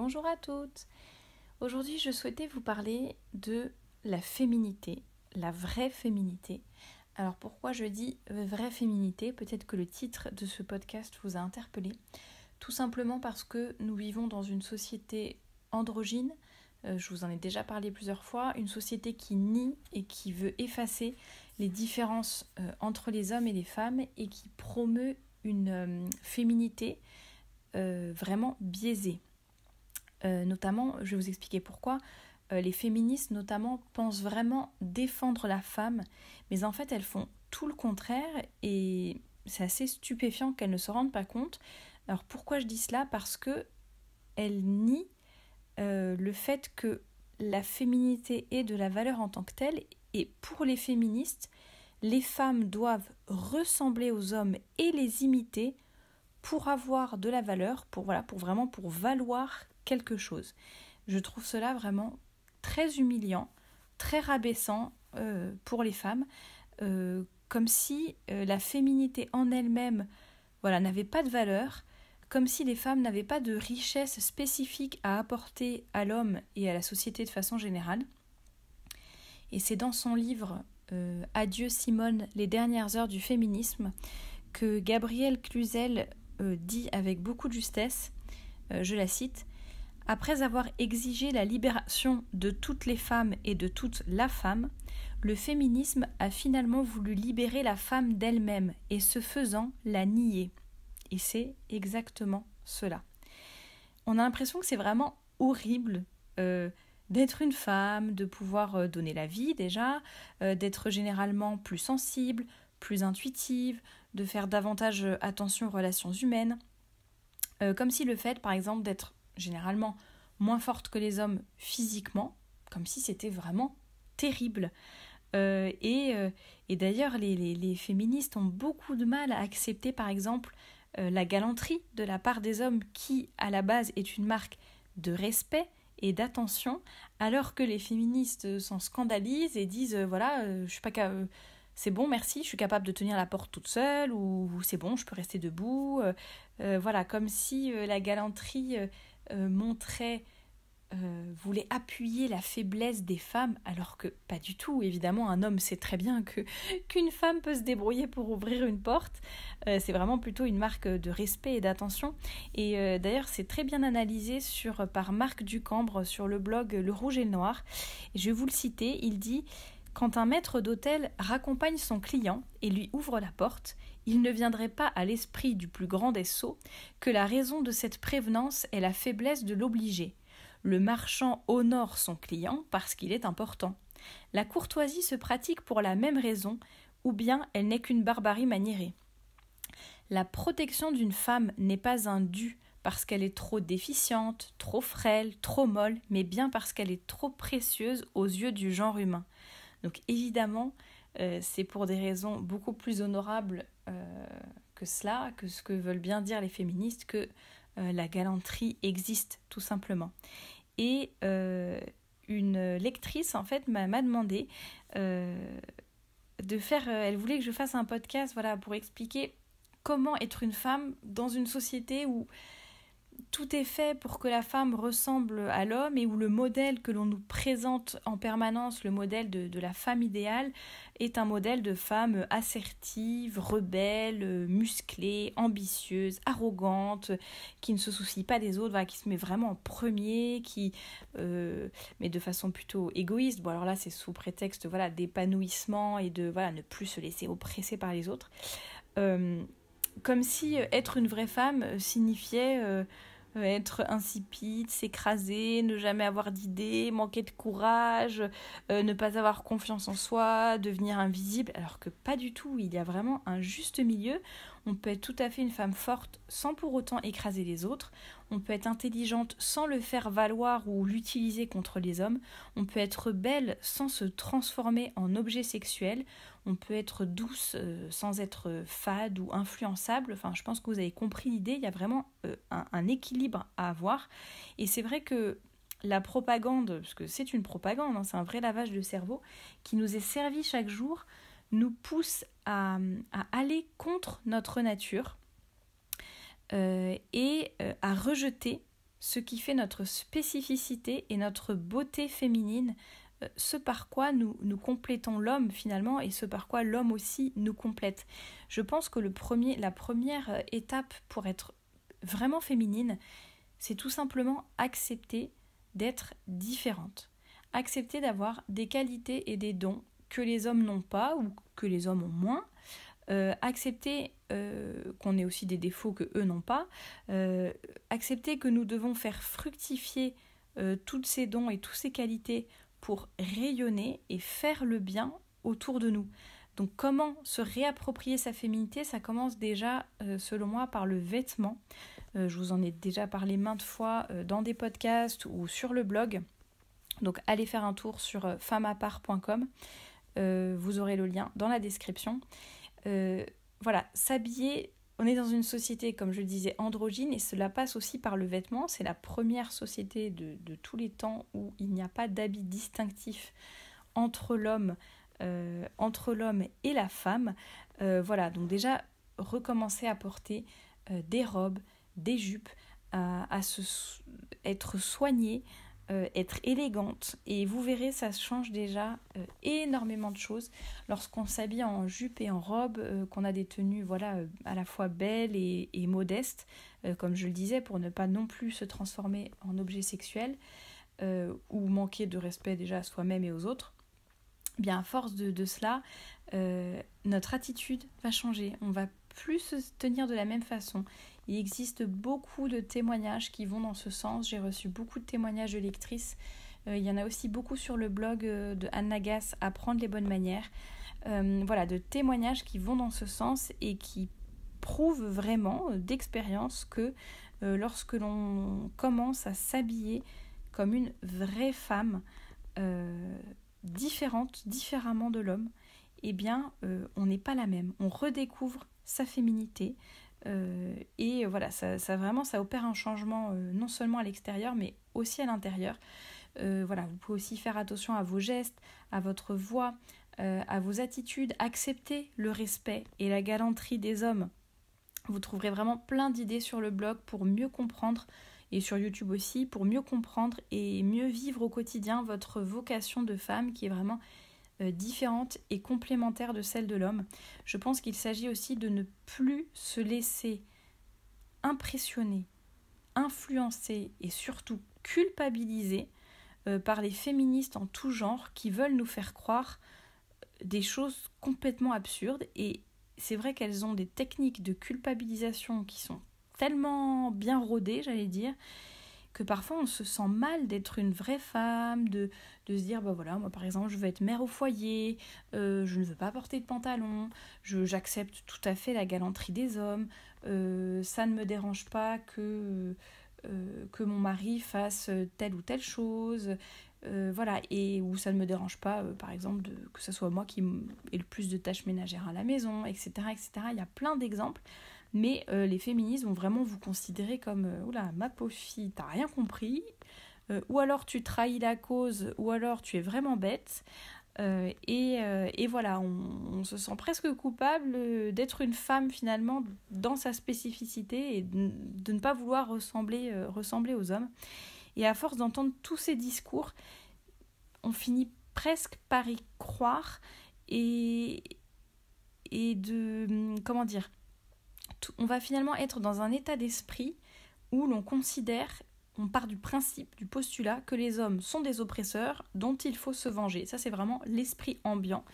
Bonjour à toutes. Aujourd'hui, je souhaitais vous parler de la féminité, la vraie féminité. Alors pourquoi je dis vraie féminité ? Peut-être que le titre de ce podcast vous a interpellé. Tout simplement parce que nous vivons dans une société androgyne, je vous en ai déjà parlé plusieurs fois, une société qui nie et qui veut effacer les différences entre les hommes et les femmes et qui promeut une féminité vraiment biaisée. Notamment, je vais vous expliquer pourquoi. Les féministes notamment pensent vraiment défendre la femme, mais en fait elles font tout le contraire et c'est assez stupéfiant qu'elles ne se rendent pas compte. Alors pourquoi je dis cela ? Parce que elles nient le fait que la féminité est de la valeur en tant que telle, et pour les féministes, les femmes doivent ressembler aux hommes et les imiter pour avoir de la valeur, pour valoir quelque chose. Je trouve cela vraiment très humiliant, très rabaissant pour les femmes, comme si la féminité en elle-même n'avait pas de valeur, comme si les femmes n'avaient pas de richesse spécifique à apporter à l'homme et à la société de façon générale. Et c'est dans son livre Adieu Simone, les dernières heures du féminisme, que Gabrielle Cluzel dit avec beaucoup de justesse, je la cite: « Après avoir exigé la libération de toutes les femmes et de toute la femme, le féminisme a finalement voulu libérer la femme d'elle-même et ce faisant la nier. » Et c'est exactement cela. On a l'impression que c'est vraiment horrible d'être une femme, de pouvoir donner la vie déjà, d'être généralement plus sensible, plus intuitive, de faire davantage attention aux relations humaines. Comme si le fait, par exemple, d'être généralement moins forte que les hommes physiquement, comme si c'était vraiment terrible. Et d'ailleurs, les féministes ont beaucoup de mal à accepter, par exemple, la galanterie de la part des hommes qui, à la base, est une marque de respect et d'attention, alors que les féministes s'en scandalisent et disent je suis pas c'est bon, merci, je suis capable de tenir la porte toute seule, ou c'est bon, je peux rester debout. Comme si la galanterie voulait appuyer la faiblesse des femmes, alors que pas du tout. Évidemment, un homme sait très bien qu'une femme peut se débrouiller pour ouvrir une porte. C'est vraiment plutôt une marque de respect et d'attention. Et d'ailleurs, c'est très bien analysé par Marc Ducambre sur le blog Le Rouge et le Noir. Et je vais vous le citer, il dit: « Quand un maître d'hôtel raccompagne son client et lui ouvre la porte, il ne viendrait pas à l'esprit du plus grand des sots que la raison de cette prévenance est la faiblesse de l'obligé. Le marchand honore son client parce qu'il est important. La courtoisie se pratique pour la même raison, ou bien elle n'est qu'une barbarie maniérée. La protection d'une femme n'est pas un dû parce qu'elle est trop déficiente, trop frêle, trop molle, mais bien parce qu'elle est trop précieuse aux yeux du genre humain. » Donc évidemment, c'est pour des raisons beaucoup plus honorables que cela, que ce que veulent bien dire les féministes, que la galanterie existe tout simplement. Et une lectrice en fait m'a demandé de faire, elle voulait que je fasse un podcast pour expliquer comment être une femme dans une société où tout est fait pour que la femme ressemble à l'homme et où le modèle que l'on nous présente en permanence, le modèle de la femme idéale, est un modèle de femme assertive, rebelle, musclée, ambitieuse, arrogante, qui ne se soucie pas des autres, qui se met vraiment en premier, mais de façon plutôt égoïste. Bon, alors là, c'est sous prétexte d'épanouissement et de ne plus se laisser oppresser par les autres. Comme si être une vraie femme signifiait être insipide, s'écraser, ne jamais avoir d'idées, manquer de courage, ne pas avoir confiance en soi, devenir invisible, alors que pas du tout. Il y a vraiment un juste milieu. On peut être tout à fait une femme forte sans pour autant écraser les autres. On peut être intelligente sans le faire valoir ou l'utiliser contre les hommes. On peut être belle sans se transformer en objet sexuel. On peut être douce sans être fade ou influençable. Enfin, je pense que vous avez compris l'idée. Il y a vraiment un équilibre à avoir. Et c'est vrai que la propagande, parce que c'est une propagande, c'est un vrai lavage de cerveau, qui nous est servi chaque jour, nous pousse à aller contre notre nature et à rejeter ce qui fait notre spécificité et notre beauté féminine, ce par quoi nous complétons l'homme finalement et ce par quoi l'homme aussi nous complète. Je pense que la première étape pour être vraiment féminine, c'est tout simplement accepter d'être différente. Accepter d'avoir des qualités et des dons que les hommes n'ont pas ou que les hommes ont moins. Accepter qu'on ait aussi des défauts que eux n'ont pas. Accepter que nous devons faire fructifier tous ces dons et toutes ces qualités pour rayonner et faire le bien autour de nous. Donc comment se réapproprier sa féminité? Ça commence déjà, selon moi, par le vêtement. Je vous en ai déjà parlé maintes fois dans des podcasts ou sur le blog. Donc allez faire un tour sur femmeapart.com. Vous aurez le lien dans la description. Voilà, s'habiller, on est dans une société, comme je le disais, androgyne, et cela passe aussi par le vêtement. C'est la première société de tous les temps où il n'y a pas d'habit distinctif entre l'homme et la femme. Voilà, donc déjà, recommencer à porter des robes, des jupes, être soignée, être élégante, et vous verrez, ça change déjà énormément de choses lorsqu'on s'habille en jupe et en robe, qu'on a des tenues à la fois belles et modestes, comme je le disais, pour ne pas non plus se transformer en objet sexuel ou manquer de respect déjà à soi-même et aux autres. Bien, à force de cela, notre attitude va changer, on va plus se tenir de la même façon. Il existe beaucoup de témoignages qui vont dans ce sens. J'ai reçu beaucoup de témoignages de lectrices. Il y en a aussi beaucoup sur le blog de Anne Nagas, Apprendre les bonnes manières. De témoignages qui vont dans ce sens et qui prouvent vraiment d'expérience que lorsque l'on commence à s'habiller comme une vraie femme, différemment de l'homme, eh bien, on n'est pas la même. On redécouvre sa féminité. Et voilà, ça opère un changement non seulement à l'extérieur mais aussi à l'intérieur. Vous pouvez aussi faire attention à vos gestes, à votre voix, à vos attitudes, accepter le respect et la galanterie des hommes. Vous trouverez vraiment plein d'idées sur le blog pour mieux comprendre, et sur YouTube aussi, pour mieux comprendre et mieux vivre au quotidien votre vocation de femme qui est vraiment différente et complémentaire de celle de l'homme. Je pense qu'il s'agit aussi de ne plus se laisser impressionner, influencer et surtout culpabiliser par les féministes en tout genre qui veulent nous faire croire des choses complètement absurdes. Et c'est vrai qu'elles ont des techniques de culpabilisation qui sont tellement bien rodées, j'allais dire, que parfois on se sent mal d'être une vraie femme, de se dire moi par exemple je veux être mère au foyer, je ne veux pas porter de pantalon, j'accepte tout à fait la galanterie des hommes, ça ne me dérange pas que mon mari fasse telle ou telle chose, et où ça ne me dérange pas par exemple que ce soit moi qui ai le plus de tâches ménagères à la maison, etc. Il y a plein d'exemples. Mais les féministes vont vraiment vous considérer comme oula, ma pauvre fille, t'as rien compris, ou alors tu trahis la cause, ou alors tu es vraiment bête. Et voilà, on se sent presque coupable d'être une femme finalement dans sa spécificité et de ne pas vouloir ressembler aux hommes. Et à force d'entendre tous ces discours, on finit presque par y croire et de... Comment dire ? On va finalement être dans un état d'esprit où l'on part du principe, du postulat que les hommes sont des oppresseurs dont il faut se venger. Ça, c'est vraiment l'esprit ambiant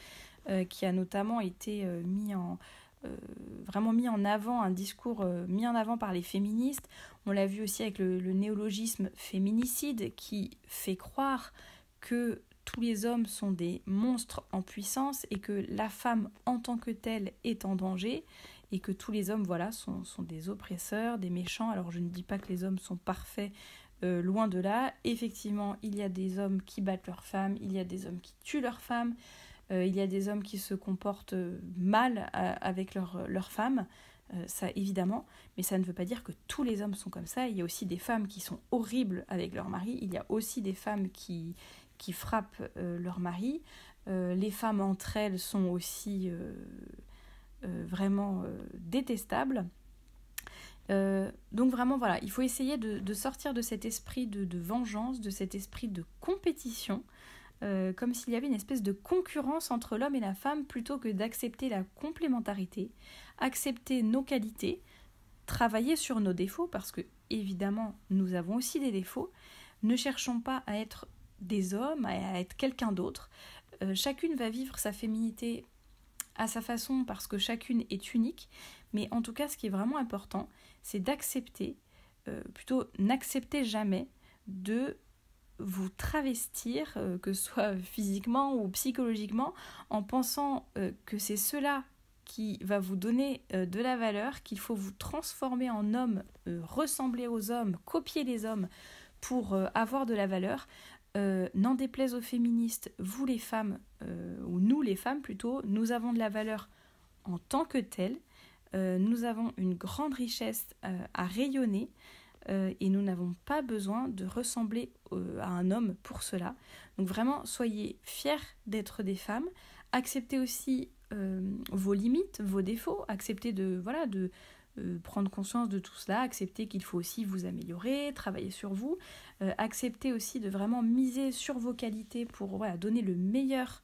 qui a notamment été mis en avant, un discours mis en avant par les féministes. On l'a vu aussi avec le néologisme féminicide qui fait croire que tous les hommes sont des monstres en puissance et que la femme en tant que telle est en danger. Et que tous les hommes sont des oppresseurs, des méchants. Alors je ne dis pas que les hommes sont parfaits, loin de là. Effectivement, il y a des hommes qui battent leurs femmes, il y a des hommes qui tuent leurs femmes, il y a des hommes qui se comportent mal avec leurs femmes, ça évidemment. Mais ça ne veut pas dire que tous les hommes sont comme ça. Il y a aussi des femmes qui sont horribles avec leur mari, il y a aussi des femmes qui frappent leur mari. Les femmes entre elles sont aussi... vraiment détestable. Donc vraiment, voilà, il faut essayer de sortir de cet esprit de vengeance, de cet esprit de compétition, comme s'il y avait une espèce de concurrence entre l'homme et la femme, plutôt que d'accepter la complémentarité, accepter nos qualités, travailler sur nos défauts, parce que évidemment nous avons aussi des défauts. Ne cherchons pas à être des hommes, à être quelqu'un d'autre. Chacune va vivre sa féminité à sa façon, parce que chacune est unique, mais en tout cas ce qui est vraiment important, c'est d'accepter, plutôt n'acceptez jamais de vous travestir, que ce soit physiquement ou psychologiquement, en pensant que c'est cela qui va vous donner de la valeur, qu'il faut vous transformer en homme, ressembler aux hommes, copier les hommes pour avoir de la valeur. N'en déplaise aux féministes, vous les femmes, ou nous les femmes plutôt, nous avons de la valeur en tant que telles. Nous avons une grande richesse à rayonner, et nous n'avons pas besoin de ressembler à un homme pour cela. Donc vraiment, soyez fiers d'être des femmes, acceptez aussi vos limites, vos défauts, acceptez de prendre conscience de tout cela, acceptez qu'il faut aussi vous améliorer, travailler sur vous, acceptez aussi de vraiment miser sur vos qualités pour donner le meilleur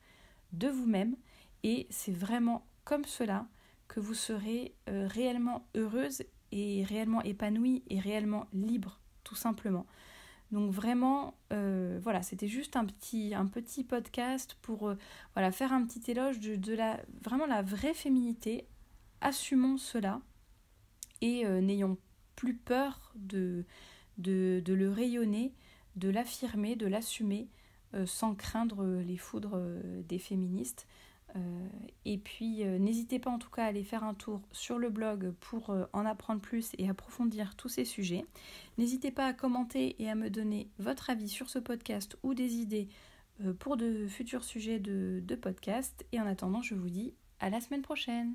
de vous-même, et c'est vraiment comme cela que vous serez réellement heureuse et réellement épanouie et réellement libre, tout simplement. Donc vraiment, c'était juste un petit podcast pour faire un petit éloge de vraiment la vraie féminité. Assumons cela et n'ayons plus peur de le rayonner, de l'affirmer, de l'assumer, sans craindre les foudres des féministes. Et puis n'hésitez pas en tout cas à aller faire un tour sur le blog pour en apprendre plus et approfondir tous ces sujets. N'hésitez pas à commenter et à me donner votre avis sur ce podcast ou des idées pour de futurs sujets de podcast. Et en attendant, je vous dis à la semaine prochaine.